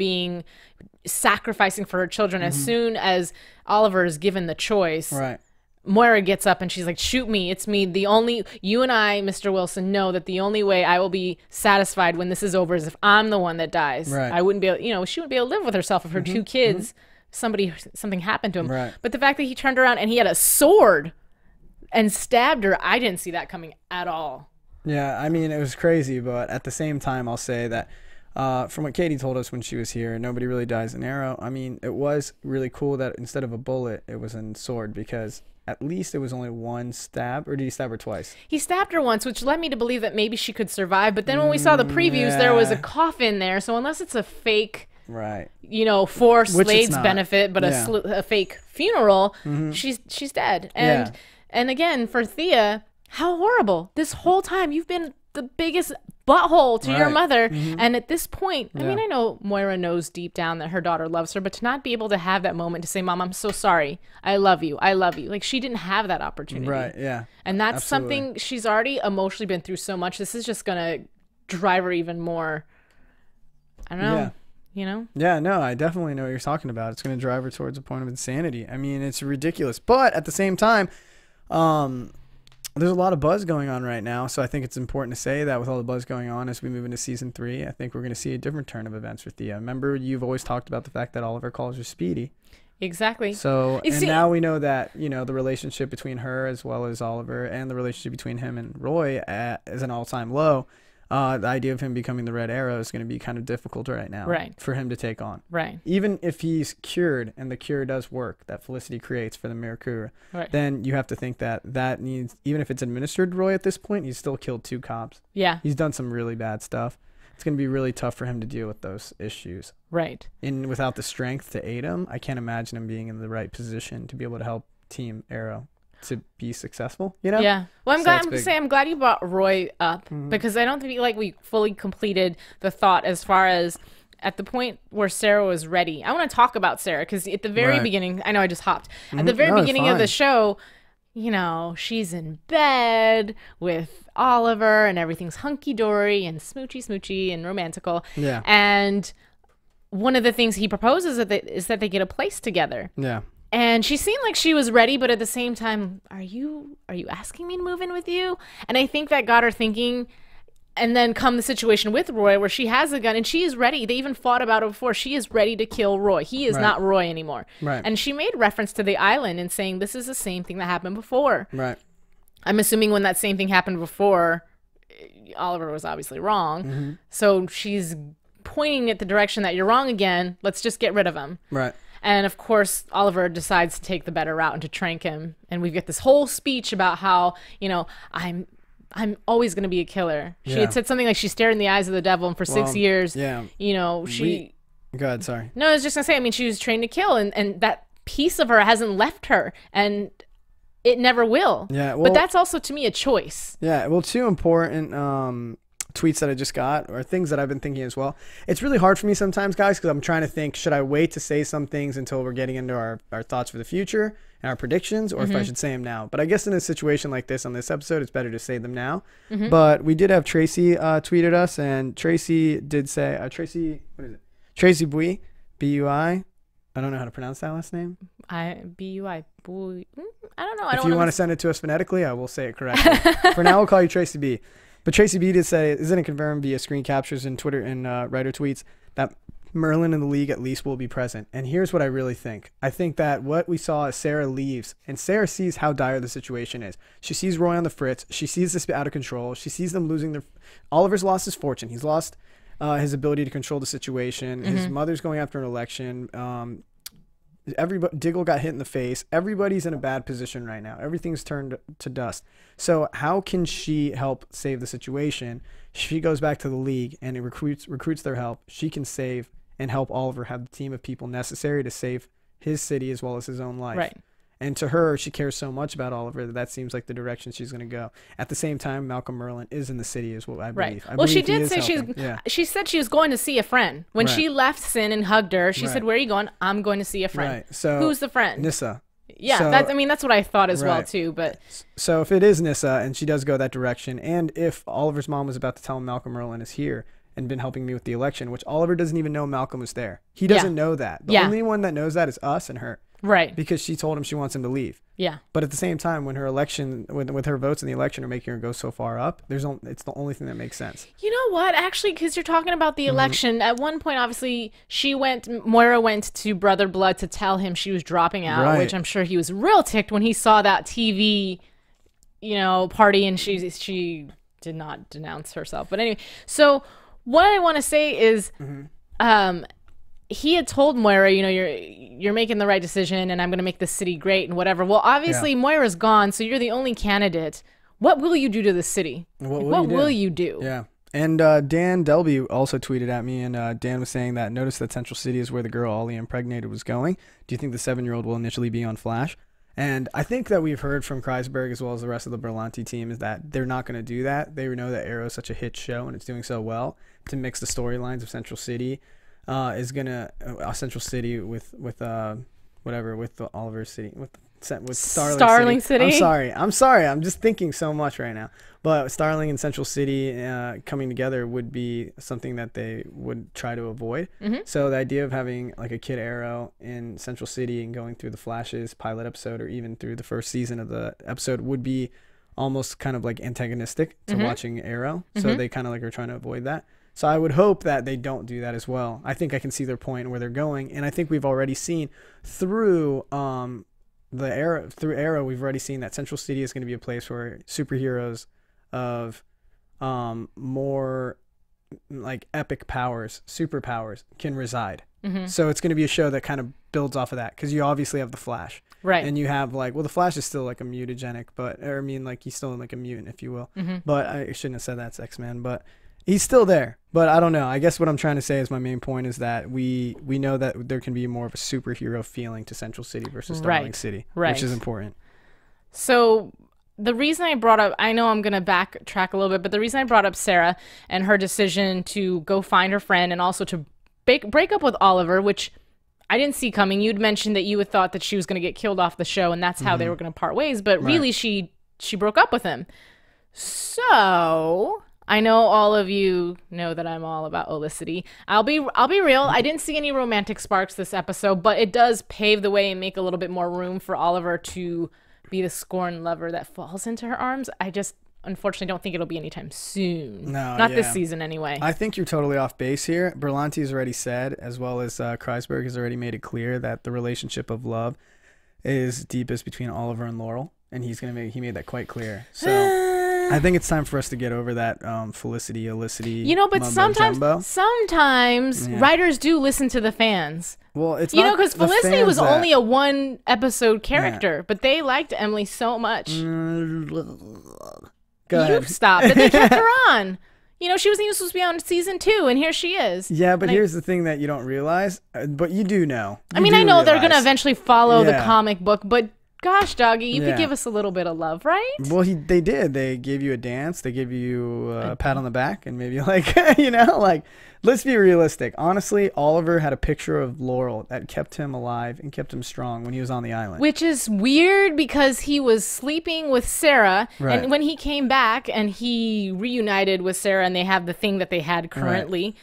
Speaker 4: sacrificing for her children. As soon as Oliver is given the choice,
Speaker 5: Right.
Speaker 4: Moira gets up and she's like, shoot me. It's me. You and I, Mr. Wilson, know that the only way I will be satisfied when this is over is if I'm the one that dies.
Speaker 5: Right.
Speaker 4: I wouldn't be able, she wouldn't be able to live with herself if her 2 kids, something happened to him.
Speaker 5: Right.
Speaker 4: But the fact that he turned around and he had a sword and stabbed her, I didn't see that coming at all.
Speaker 5: Yeah, I mean, it was crazy, but at the same time, I'll say that from what Katie told us when she was here, nobody really dies in Arrow. I mean, it was really cool that instead of a bullet, it was a sword, because at least it was only one stab. Or did he stab her twice?
Speaker 4: He stabbed her once, which led me to believe that maybe she could survive. But then when we saw the previews, there was a coffin there. So unless it's a fake,
Speaker 5: right,
Speaker 4: for Slade's
Speaker 5: not.
Speaker 4: benefit, but a fake funeral, she's dead. And
Speaker 5: Yeah.
Speaker 4: and again, for Thea, how horrible. This whole time you've been the biggest butthole to your
Speaker 5: Right.
Speaker 4: mother. And at this point, I
Speaker 5: Yeah.
Speaker 4: mean, I know Moira knows deep down that her daughter loves her, but to not be able to have that moment to say, Mom, I'm so sorry. I love you. I love you. Like, she didn't have that opportunity.
Speaker 5: Right, yeah.
Speaker 4: And that's
Speaker 5: Absolutely.
Speaker 4: something she's already emotionally been through so much. This is just going to drive her even more. I don't know.
Speaker 5: Yeah. Yeah, no, I definitely know what you're talking about. It's going to drive her towards a point of insanity. I mean, it's ridiculous. But at the same time, there's a lot of buzz going on right now. So I think it's important to say that with all the buzz going on as we move into season 3, I think we're going to see a different turn of events for Thea. Remember, you've always talked about the fact that Oliver calls her Speedy.
Speaker 4: Exactly.
Speaker 5: So,
Speaker 4: You
Speaker 5: and
Speaker 4: see-
Speaker 5: now we know that, you know, the relationship between her as well as Oliver and the relationship between him and Roy is an all-time low. The idea of him becoming the Red Arrow is going to be kind of difficult right now for him to take on.
Speaker 4: Right.
Speaker 5: Even if he's cured and the cure does work that Felicity creates for the mirakuru, then you have to think that that needs, even if it's administered to Roy at this point, he's still killed 2 cops.
Speaker 4: Yeah.
Speaker 5: He's done some really bad stuff. It's going to be really tough for him to deal with those issues.
Speaker 4: Right.
Speaker 5: And without the strength to aid him, I can't imagine him being in the right position to be able to help Team Arrow to be successful, you know?
Speaker 4: Yeah. Well, I'm glad you brought Roy up because I don't think like we fully completed the thought as far as at the point where Sara was ready. I want to talk about Sara because at the very beginning, I know I just hopped. At the very beginning of the show, you know, she's in bed with Oliver and everything's hunky-dory and smoochy and romantical. Yeah. And one of the things he proposes is that they get a place together. Yeah. And she seemed like she was ready, but at the same time, are you asking me to move in with you? And I think that got her thinking. And then come the situation with Roy where she has a gun and she is ready. They even fought about it before. She is ready to kill Roy. He is not Roy anymore. Right. And she made reference to the island and saying this is the same thing that happened before. Right. I'm assuming when that same thing happened before, Oliver was obviously wrong. So she's pointing at the direction that you're wrong again. Let's just get rid of him. Right. And of course, Oliver decides to take the better route and to trank him. And we get this whole speech about how, you know, I'm always going to be a killer. She had said something like she stared in the eyes of the devil, and for 6 years, you know,
Speaker 5: Go ahead, sorry.
Speaker 4: No, I was just going to say, I mean, she was trained to kill, and that piece of her hasn't left her, and it never will. Yeah, well, but that's also, to me, a choice. Yeah, well, 2 important tweets that I just got, or things that I've been thinking as well. It's really hard for me sometimes, guys, because I'm trying to think, should I wait to say some things until we're getting into our thoughts for the future and our predictions, or if I should say them now? But I guess in a situation like this on this episode, it's better to say them now. But we did have Tracy tweeted us, and Tracy did say, Tracy, what is it? Tracy Bui, B-U-I. I don't know how to pronounce that last name. B-U-I. Bui. I don't know. If you want to send it to us phonetically, I will say it correctly. For now, we'll call you Tracy B. But Tracy B did say, isn't it confirmed via screen captures and Twitter and writer tweets that Merlin in the league at least will be present? And here's what I really think. I think that what we saw is Sara leaves, and Sara sees how dire the situation is. She sees Roy on the fritz. She sees this out of control. She sees them losing their... Oliver's lost his fortune. He's lost his ability to control the situation. His mother's going after an election. Diggle got hit in the face. Everybody's in a bad position right now. Everything's turned to dust. So how can she help save the situation? She goes back to the league and it recruits their help. She can save and help Oliver have the team of people necessary to save his city as well as his own life. Right. And to her, she cares so much about Oliver that seems like the direction she's going to go. At the same time, Malcolm Merlin is in the city is what I believe. Right. Well, she did say she said she was going to see a friend. When she left Sin and hugged her, she said, "Where are you going?" "I'm going to see a friend." Right. So who's the friend? Nissa. Yeah, so, that's what I thought as well too. But
Speaker 5: so if it is Nissa and she does go that direction, and if Oliver's mom was about to tell him Malcolm Merlin is here and been helping me with the election, which Oliver doesn't even know Malcolm was there. He doesn't know that. The only one that knows that is us and her. Right. Because she told him she wants him to leave. Yeah. But at the same time, when her election, with her votes in the election are making her go so far up, it's the only thing that makes sense.
Speaker 4: You know what? Actually, because you're talking about the election, at one point, obviously, Moira went to Brother Blood to tell him she was dropping out, which I'm sure he was real ticked when he saw that TV, party, and she did not denounce herself. But anyway, so what I want to say is, he had told Moira, you're making the right decision and I'm going to make the city great and whatever. Well, obviously Moira's gone, so you're the only candidate. What will you do to the city? What will you do?
Speaker 5: Yeah. And Dan Delby also tweeted at me, and Dan was saying that notice that Central City is where the girl Ollie impregnated was going. Do you think the 7-year-old will initially be on Flash? And I think that we've heard from Kreisberg as well as the rest of the Berlanti team is that they're not going to do that. They know that Arrow is such a hit show and it's doing so well to mix the storylines of Central City. Is gonna Central City with Oliver City with Starling City. I'm sorry. I'm just thinking so much right now. But Starling and Central City coming together would be something that they would try to avoid. So the idea of having like a Kid Arrow in Central City and going through the Flash's pilot episode or even through the first season of the episode would be almost kind of like antagonistic to watching Arrow. So they kind of like are trying to avoid that. So I would hope that they don't do that as well. I think I can see their point where they're going, and I think we've already seen through Arrow, we've already seen that Central City is going to be a place where superheroes of more like epic powers, superpowers can reside. So it's going to be a show that kind of builds off of that, because you obviously have the Flash,
Speaker 4: right?
Speaker 5: And you have like, well, the Flash is still like a mutagenic, or I mean, like he's still like a mutant, if you will. But I shouldn't have said that's X-Men, but he's still there. But I don't know. I guess what I'm trying to say is my main point is that we know that there can be more of a superhero feeling to Central City versus Starling City, which is important. So
Speaker 4: the reason I brought up, I know I'm going to backtrack a little bit, but the reason I brought up Sara and her decision to go find her friend and also to break up with Oliver, which I didn't see coming. You'd mentioned that you had thought that she was going to get killed off the show and that's how they were going to part ways, but really she broke up with him. So I know all of you know that I'm all about Olicity. I'll be real. I didn't see any romantic sparks this episode, but it does pave the way and make a little bit more room for Oliver to be the scorned lover that falls into her arms. I just unfortunately don't think it'll be anytime soon. No, not this season anyway.
Speaker 5: I think you're totally off base here. Berlanti has already said, as well as Kreisberg has already made it clear, that the relationship of love is deepest between Oliver and Laurel, and he made that quite clear. So I think it's time for us to get over that Felicity, Olicity.
Speaker 4: But sometimes writers do listen to the fans.
Speaker 5: Well, it's
Speaker 4: because Felicity was only a 1 episode character, but they liked Emily so much.
Speaker 5: Go ahead.
Speaker 4: You stop. But they kept her on. She wasn't even supposed to be on season 2, and here she is.
Speaker 5: Yeah, but here's the thing that you don't realize, but you do know.
Speaker 4: I know they're going to eventually follow the comic book, but gosh, doggy, you could give us a little bit of love, right?
Speaker 5: Well, they did. They gave you a dance. They gave you a pat on the back, and maybe let's be realistic. Honestly, Oliver had a picture of Laurel that kept him alive and kept him strong when he was on the island.
Speaker 4: Which is weird because he was sleeping with Sara, and when he came back and he reunited with Sara and they have the thing that they had currently,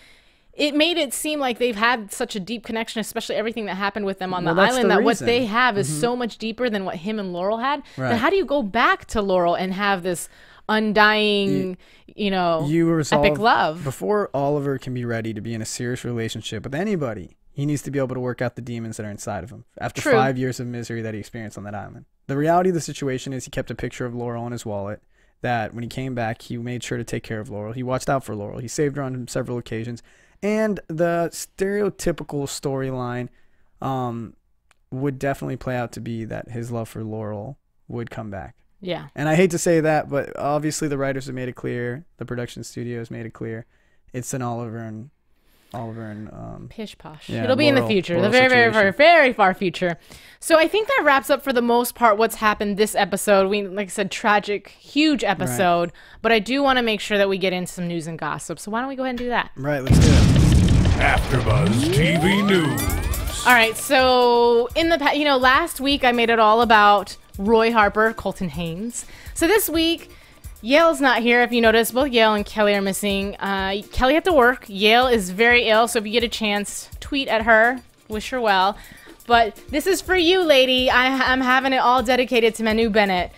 Speaker 4: it made it seem like they've had such a deep connection, especially everything that happened with them on the island, that what they have is so much deeper than what him and Laurel had. Then how do you go back to Laurel and have this undying, epic love?
Speaker 5: Before Oliver can be ready to be in a serious relationship with anybody, he needs to be able to work out the demons that are inside of him after 5 years of misery that he experienced on that island. The reality of the situation is he kept a picture of Laurel in his wallet, that when he came back, he made sure to take care of Laurel. He watched out for Laurel. He saved her on several occasions. And the stereotypical storyline would definitely play out to be that his love for Laurel would come back.
Speaker 4: Yeah.
Speaker 5: And I hate to say that, but obviously the writers have made it clear. The production studio has made it clear. It's an Oliver and
Speaker 4: pish posh.
Speaker 5: Yeah,
Speaker 4: it'll be in the future, the very, very, very, very far future. So I think that wraps up for the most part what's happened this episode. Like I said, tragic, huge episode. But I do want to make sure that we get into some news and gossip. So why don't we go ahead and do that?
Speaker 5: Right, let's do it.
Speaker 1: AfterBuzz TV News.
Speaker 4: All right, so in the last week I made it all about Roy Harper, Colton Haynes. So this week, Yale's not here. If you notice, both Yale and Kelly are missing. Kelly had to work. Yale is very ill, so if you get a chance, tweet at her. Wish her well. But this is for you, lady. I'm having it all dedicated to Manu Bennett.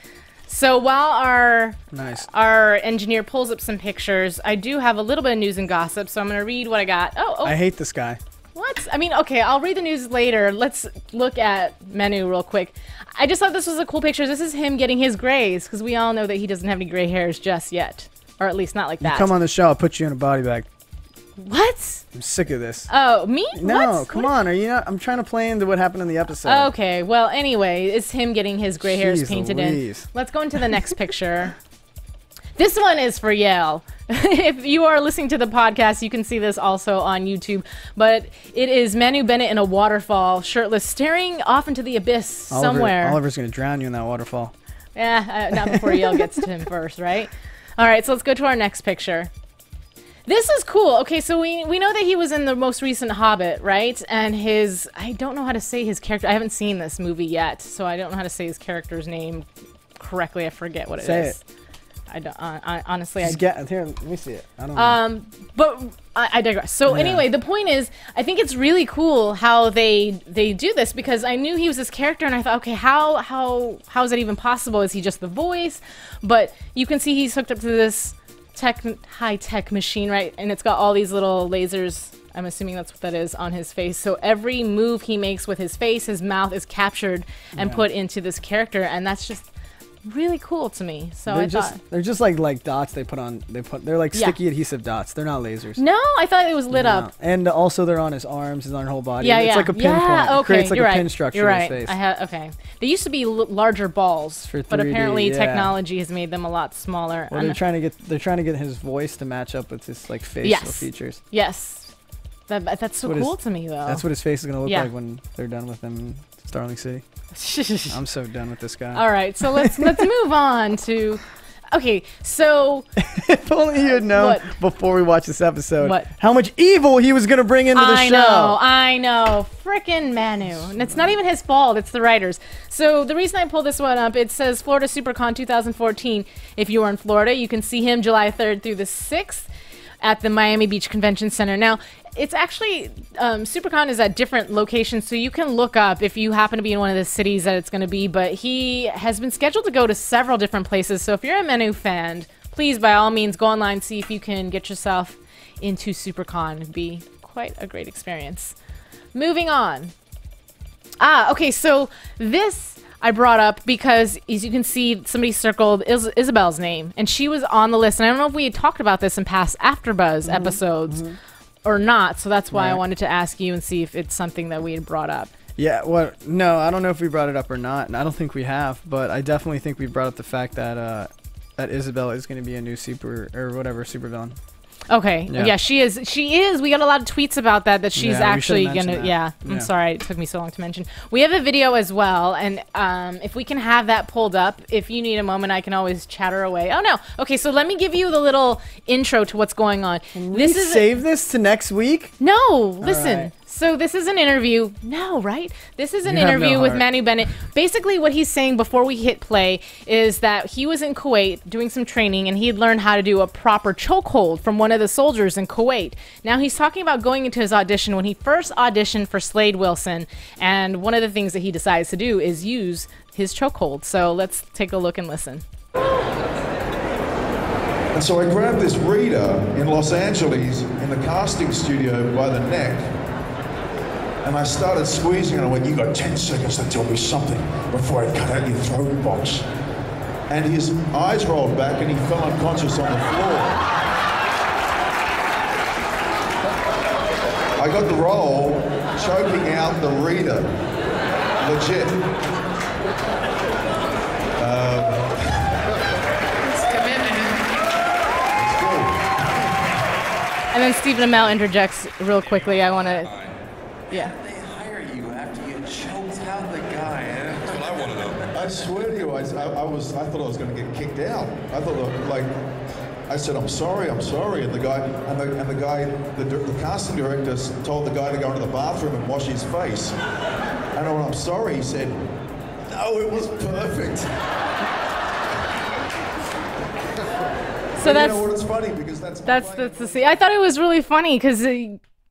Speaker 4: So while our engineer pulls up some pictures, I do have a little bit of news and gossip, so I'm going to read what I got. Oh.
Speaker 5: I hate this guy.
Speaker 4: What? I mean, okay, I'll read the news later. Let's look at Manu real quick. I just thought this was a cool picture. This is him getting his grays, because we all know that he doesn't have any gray hairs just yet. Or at least not like that.
Speaker 5: You come on the show, I'll put you in a body bag.
Speaker 4: What?
Speaker 5: I'm sick of this.
Speaker 4: Oh, me?
Speaker 5: No,
Speaker 4: what?
Speaker 5: Come on. Are you not? I'm trying to play into what happened in the episode.
Speaker 4: Okay, well, anyway, it's him getting his gray hairs painted in. Let's go into the next picture. This one is for Yale. If you are listening to the podcast, you can see this also on YouTube. But it is Manu Bennett in a waterfall, shirtless, staring off into the abyss somewhere.
Speaker 5: Oliver's going to drown you in that waterfall.
Speaker 4: Yeah, not before Yale gets to him first, right? All right, so let's go to our next picture. This is cool. Okay, so we know that he was in the most recent Hobbit, right? And I don't know how to say his character. I haven't seen this movie yet, so I don't know how to say his character's name correctly. I forget what it is.
Speaker 5: Say it.
Speaker 4: I don't, honestly,
Speaker 5: here, let me see it. I don't know.
Speaker 4: But I digress. So anyway, the point is, I think it's really cool how they do this, because I knew he was this character and I thought, okay, how is that even possible? Is he just the voice? But you can see he's hooked up to this high-tech machine, right? And it's got all these little lasers. I'm assuming that's what that is on his face. So every move he makes with his face, his mouth is captured and put into this character, and that's just really cool to me. So
Speaker 5: they're just like dots they put on. They're like sticky adhesive dots. They're not lasers.
Speaker 4: No, I thought it was lit up.
Speaker 5: And also they're on his arms and on her whole body.
Speaker 4: Yeah,
Speaker 5: it's like a pinpoint.
Speaker 4: Yeah, okay,
Speaker 5: It creates like
Speaker 4: you're
Speaker 5: a
Speaker 4: right.
Speaker 5: pin structure
Speaker 4: You're
Speaker 5: in
Speaker 4: right.
Speaker 5: his face.
Speaker 4: Okay. They used to be larger balls,
Speaker 5: For
Speaker 4: but
Speaker 5: 3D,
Speaker 4: apparently
Speaker 5: yeah.
Speaker 4: technology has made them a lot smaller.
Speaker 5: Well, they're trying to get his voice to match up with his like facial features.
Speaker 4: Yes. That's so cool to me, though.
Speaker 5: That's what his face is gonna look like when they're done with him in Starling City. I'm so done with this guy.
Speaker 4: All right, so let's move on to. Okay, so
Speaker 5: if only you had known before we watched this episode how much evil he was gonna bring into the show.
Speaker 4: I know, frickin' Manu, and it's not even his fault; it's the writers. So the reason I pulled this one up, it says Florida SuperCon 2014. If you are in Florida, you can see him July 3rd through the 6th at the Miami Beach Convention Center. Now, it's actually, SuperCon is at different locations, so you can look up if you happen to be in one of the cities that it's going to be, but he has been scheduled to go to several different places, so if you're a Manu fan, please, by all means, go online, see if you can get yourself into SuperCon. It'd be quite a great experience. Moving on. Okay, so this I brought up because, as you can see, somebody circled Isabel's name, and she was on the list, and I don't know if we had talked about this in past AfterBuzz episodes, or not, so that's why I wanted to ask you and see if it's something that we had brought up.
Speaker 5: Yeah, well, no, I don't know if we brought it up or not, and I don't think we have, but I definitely think we brought up the fact that that Isabel is going to be a new supervillain.
Speaker 4: Okay, yeah, she is. We got a lot of tweets about that she's actually gonna. Yeah, I'm sorry, it took me so long to mention. We have a video as well, and if we can have that pulled up, if you need a moment, I can always chatter away. Oh no, okay, so let me give you the little intro to what's going on.
Speaker 5: Save this to next week?
Speaker 4: No, listen. Right. So this is an interview. No, right? This is an interview with Manu Bennett. Basically, what he's saying before we hit play is that he was in Kuwait doing some training, and he had learned how to do a proper chokehold from one of the soldiers in Kuwait. Now, he's talking about going into his audition when he first auditioned for Slade Wilson, and one of the things that he decides to do is use his chokehold. So let's take a look and listen.
Speaker 6: And so I grabbed this reader in Los Angeles in the casting studio by the neck, and I started squeezing, and I went, "You got 10 seconds to tell me something before I cut out your throat box." And his eyes rolled back, and he fell unconscious on the floor. I got the role choking out the reader. Legit. It's cool.
Speaker 4: And then Stephen Amell interjects real quickly. I want to... Yeah.
Speaker 7: How did they hire you after you choked out the guy? That's what I want to know.
Speaker 6: I swear to you, I thought I was going to get kicked out. I thought, I said, I'm sorry, and the casting director told the guy to go into the bathroom and wash his face. And when I'm sorry, he said, "No, it was perfect."
Speaker 4: So
Speaker 6: that's, you know what, it's funny because that's
Speaker 4: the scene. I thought it was really funny because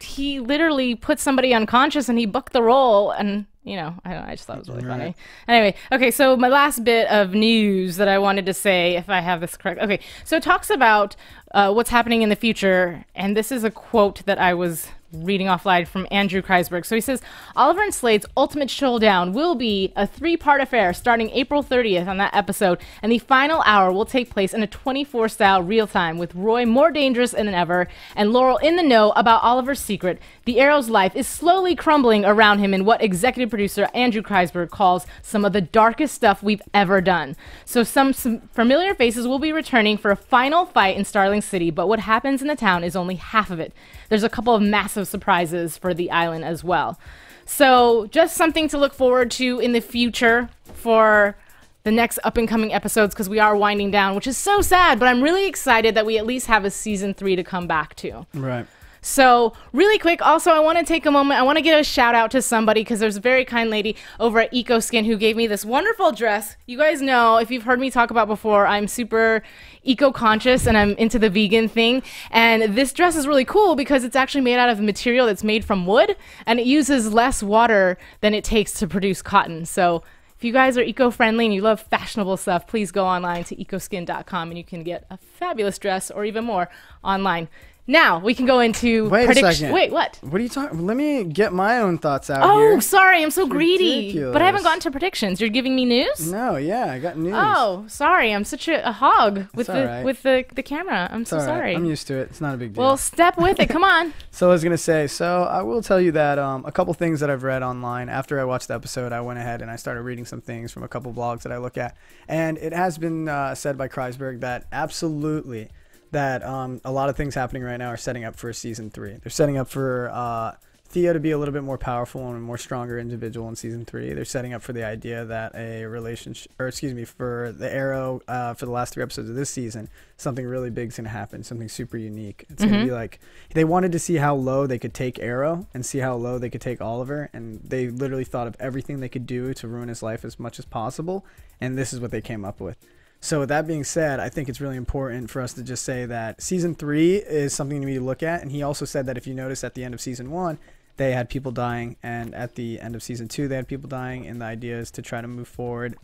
Speaker 4: he literally put somebody unconscious and he booked the role, and I just thought it was really funny. Anyway, okay, so my last bit of news that I wanted to say, if I have this correct. Okay, so it talks about what's happening in the future, and this is a quote that I was reading offline from Andrew Kreisberg. So he says, Oliver and Slade's ultimate showdown will be a 3-part affair starting April 30th on that episode, and the final hour will take place in a 24 style real time with Roy more dangerous than ever and Laurel in the know about Oliver's secret. The Arrow's life is slowly crumbling around him in what executive producer Andrew Kreisberg calls some of the darkest stuff we've ever done. So some familiar faces will be returning for a final fight in Starling City, but what happens in the town is only half of it. There's a couple of massive surprises for the island as well. So just something to look forward to in the future for the next up-and-coming episodes, because we are winding down, which is so sad, but I'm really excited that we at least have a season 3 to come back to.
Speaker 5: Right.
Speaker 4: So really quick, also, I want to take a moment. I want to give a shout out to somebody, because there's a very kind lady over at EcoSkin who gave me this wonderful dress. You guys know, if you've heard me talk about before, I'm super eco-conscious and I'm into the vegan thing. And this dress is really cool because it's actually made out of a material that's made from wood, and it uses less water than it takes to produce cotton. So if If you guys are eco-friendly and you love fashionable stuff, please go online to ecoskin.com and you can get a fabulous dress or even more online. Now we can go into
Speaker 5: prediction.
Speaker 4: Wait, what?
Speaker 5: What are you talking? Let me get my own thoughts out
Speaker 4: Oh,
Speaker 5: here.
Speaker 4: sorry, I'm so greedy.
Speaker 5: Ridiculous.
Speaker 4: But I haven't gotten to predictions. You're giving me news?
Speaker 5: No, yeah, I got news.
Speaker 4: Oh, sorry. I'm such a hog with the camera. I'm so sorry.
Speaker 5: I'm used to it. It's not a big deal.
Speaker 4: Well, step with it. Come on.
Speaker 5: So I was gonna say. So I will tell you that a couple things that I've read online after I watched the episode, I went ahead and I started reading some things from a couple blogs that I look at, and it has been said by Kreisberg that absolutely. That a lot of things happening right now are setting up for season 3. They're setting up for Thea to be a little bit more powerful and a more stronger individual in season 3. They're setting up for the idea that a relationship, or excuse me, for the Arrow for the last 3 episodes of this season, something really big is going to happen, something super unique. It's going to be like, they wanted to see how low they could take Arrow and see how low they could take Oliver, and they literally thought of everything they could do to ruin his life as much as possible, and this is what they came up with. So with that being said, I think it's really important for us to just say that season 3 is something we need to look at. And he also said that if you notice at the end of season 1, they had people dying, and at the end of season 2, they had people dying. And the idea is to try to move forward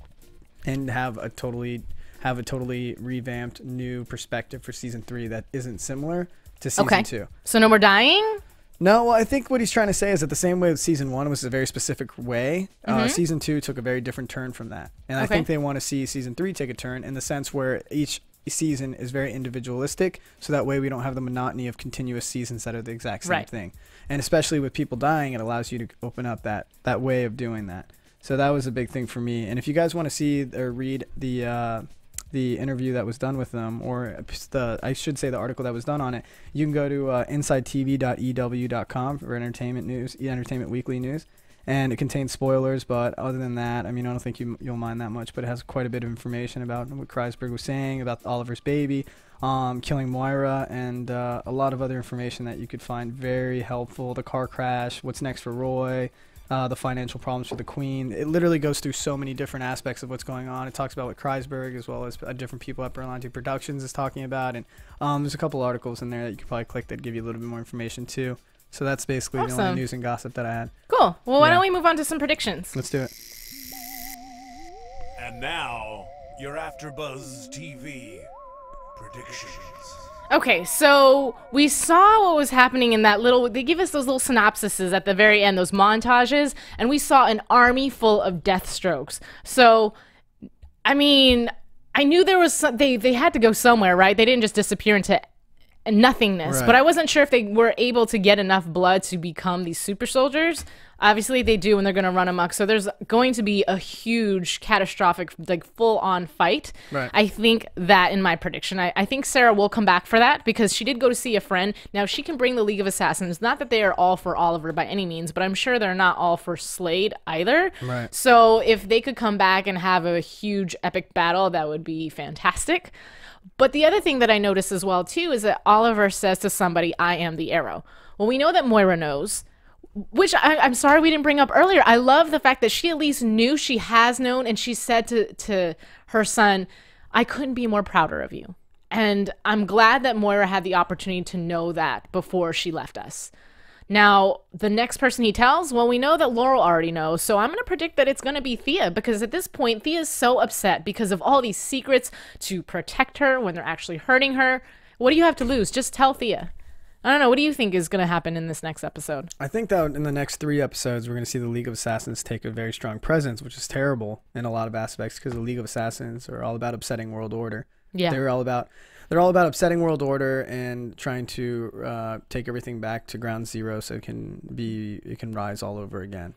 Speaker 5: and have a totally revamped new perspective for season 3 that isn't similar to season 2.
Speaker 4: So no more dying?
Speaker 5: No, well, I think what he's trying to say is that the same way with season 1 was a very specific way, season 2 took a very different turn from that. And I think they want to see season 3 take a turn in the sense where each season is very individualistic, so that way we don't have the monotony of continuous seasons that are the exact same thing. And especially with people dying, it allows you to open up that way of doing that. So that was a big thing for me. And if you guys want to see or read the interview that was done with them, or I should say the article that was done on it, you can go to insidetv.ew.com for entertainment news, Entertainment Weekly news, and it contains spoilers. But other than that, I mean, I don't think you'll mind that much. But it has quite a bit of information about what Kreisberg was saying about Oliver's baby, killing Moira, and a lot of other information that you could find very helpful. The car crash, what's next for Roy. The financial problems for the Queen. It literally goes through so many different aspects of what's going on. It talks about what Kreisberg as well as different people at Berlanti Productions is talking about. And there's a couple articles in there that you can probably click that give you a little bit more information too. So that's basically the only news and gossip that I had.
Speaker 4: Cool. Well, why don't we move on to some predictions?
Speaker 5: Let's do it.
Speaker 1: And now, your AfterBuzz TV predictions.
Speaker 4: Okay, so we saw what was happening in that little, they give us those little synopsises at the very end, those montages, and we saw an army full of death strokes. So, I mean, I knew there was, they had to go somewhere, right? They didn't just disappear into nothingness, but I wasn't sure if they were able to get enough blood to become these super soldiers. Obviously they do, and they're going to run amok. So there's going to be a huge catastrophic, like full-on fight. I think that in my prediction, I think Sara will come back for that because she did go to see a friend. Now she can bring the League of Assassins. Not that they are all for Oliver by any means, but I'm sure they're not all for Slade either. So if they could come back and have a huge epic battle, that would be fantastic. But the other thing that I noticed as well too is that Oliver says to somebody, "I am the Arrow." Well, we know that Moira knows, which I'm sorry we didn't bring up earlier. I love the fact that she at least knew, she has known, and she said to her son, "I couldn't be more prouder of you." And I'm glad that Moira had the opportunity to know that before she left us. Now, the next person he tells, well, we know that Laurel already knows, so I'm going to predict that it's going to be Thea, because at this point, Thea's so upset because of all these secrets to protect her when they're actually hurting her. What do you have to lose? Just tell Thea. I don't know. What do you think is going to happen in this next episode?
Speaker 5: I think that in the next 3 episodes, we're going to see the League of Assassins take a very strong presence, which is terrible in a lot of aspects because the League of Assassins are all about upsetting world order.
Speaker 4: Yeah.
Speaker 5: They're all about upsetting world order and trying to take everything back to ground zero so it can rise all over again.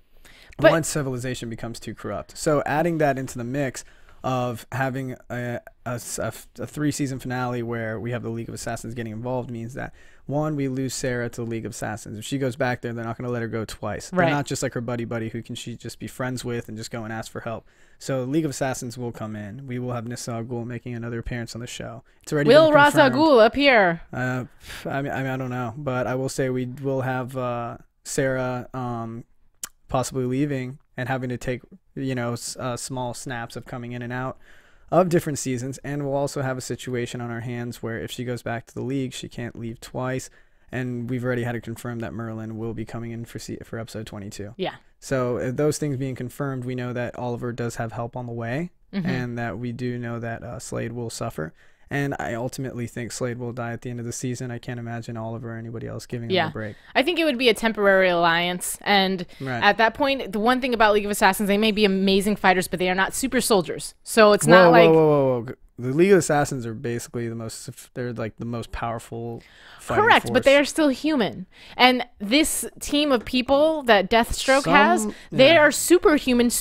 Speaker 5: But once civilization becomes too corrupt. So adding that into the mix of having a 3-season finale where we have the League of Assassins getting involved means that, one, we lose Sara to the League of Assassins. If she goes back there, they're not going to let her go twice. They're not just like her buddy who can she just be friends with and just go and ask for help. So League of Assassins will come in. We will have Nissa Al Ghul making another appearance on the show. It's already
Speaker 4: Will
Speaker 5: been
Speaker 4: Ra's al
Speaker 5: confirmed.
Speaker 4: Ghul appear?
Speaker 5: I mean, I don't know, but I will say we will have Sara possibly leaving and having to take, small snaps of coming in and out of different seasons, and we'll also have a situation on our hands where if she goes back to the League, she can't leave twice, and we've already had it confirmed that Merlin will be coming in for episode 22.
Speaker 4: Yeah.
Speaker 5: So those things being confirmed, we know that Oliver does have help on the way, and that we do know that Slade will suffer. And I ultimately think Slade will die at the end of the season. I can't imagine Oliver or anybody else giving him a break.
Speaker 4: I think it would be a temporary alliance. And at that point, the one thing about League of Assassins, they may be amazing fighters, but they are not super soldiers. So it's not like...
Speaker 5: Whoa. The League of Assassins are basically they're like the most powerful fighting
Speaker 4: Correct,
Speaker 5: force.
Speaker 4: but they are still human. And this team of people that Deathstroke has, they are superhuman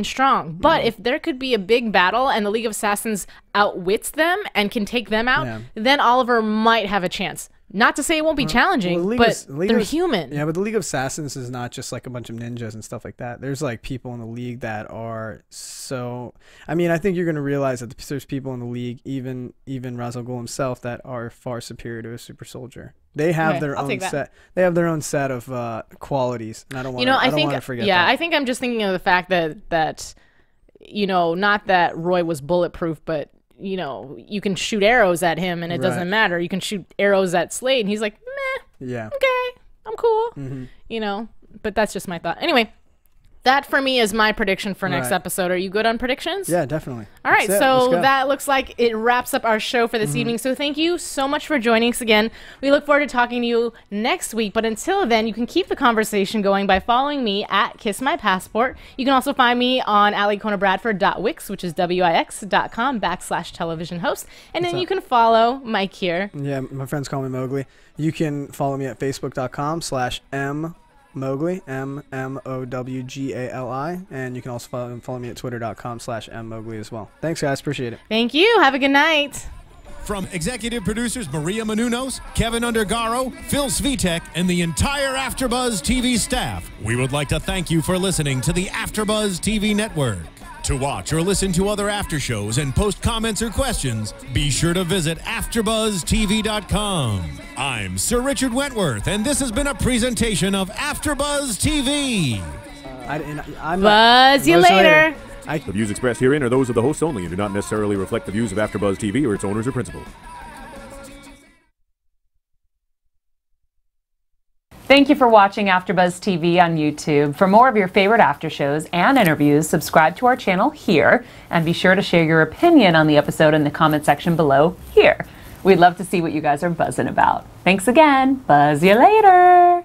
Speaker 4: strong. But if there could be a big battle and the League of Assassins outwits them and can take them out, then Oliver might have a chance. Not to say it won't be challenging, but they're human.
Speaker 5: Yeah, but the League of Assassins is not just like a bunch of ninjas and stuff like that. There's like people in the League that are so... I mean, I think you're going to realize that there's people in the League, even Ra's al Ghul himself, that are far superior to a super soldier. They have their own set. They have their own set of qualities. And I don't want to forget that.
Speaker 4: Yeah, I think I'm just thinking of the fact that not that Roy was bulletproof, but you can shoot arrows at him and it doesn't matter. You can shoot arrows at Slade and he's like, meh, okay, I'm cool. But that's just my thought. Anyway, that for me is my prediction for next episode. Are you good on predictions?
Speaker 5: Yeah, definitely.
Speaker 4: All right, so that looks like it wraps up our show for this evening. So thank you so much for joining us again. We look forward to talking to you next week. But until then, you can keep the conversation going by following me at Kiss My Passport. You can also find me on alikonabradford.wix, which is wix.com/television host. And then you can follow Mike here.
Speaker 5: Yeah, my friends call me Mowgli. You can follow me at facebook.com/m Mowgli, MMOWGALI, and you can also follow me at twitter.com/mmowgli as well. Thanks, guys. Appreciate it.
Speaker 4: Thank you. Have a good night.
Speaker 3: From executive producers Maria Menounos, Kevin Undergaro, Phil Svitek, and the entire AfterBuzz TV staff, we would like to thank you for listening to the AfterBuzz TV network. To watch or listen to other after shows and post comments or questions, be sure to visit AfterBuzzTV.com. I'm Sir Richard Wentworth, and this has been a presentation of AfterBuzz TV.
Speaker 4: Buzz you later.
Speaker 1: The views expressed herein are those of the hosts only and do not necessarily reflect the views of AfterBuzz TV or its owners or principals.
Speaker 8: Thank you for watching AfterBuzz TV on YouTube. For more of your favorite after shows and interviews, subscribe to our channel here, and be sure to share your opinion on the episode in the comment section below here. We'd love to see what you guys are buzzing about. Thanks again. Buzz you later.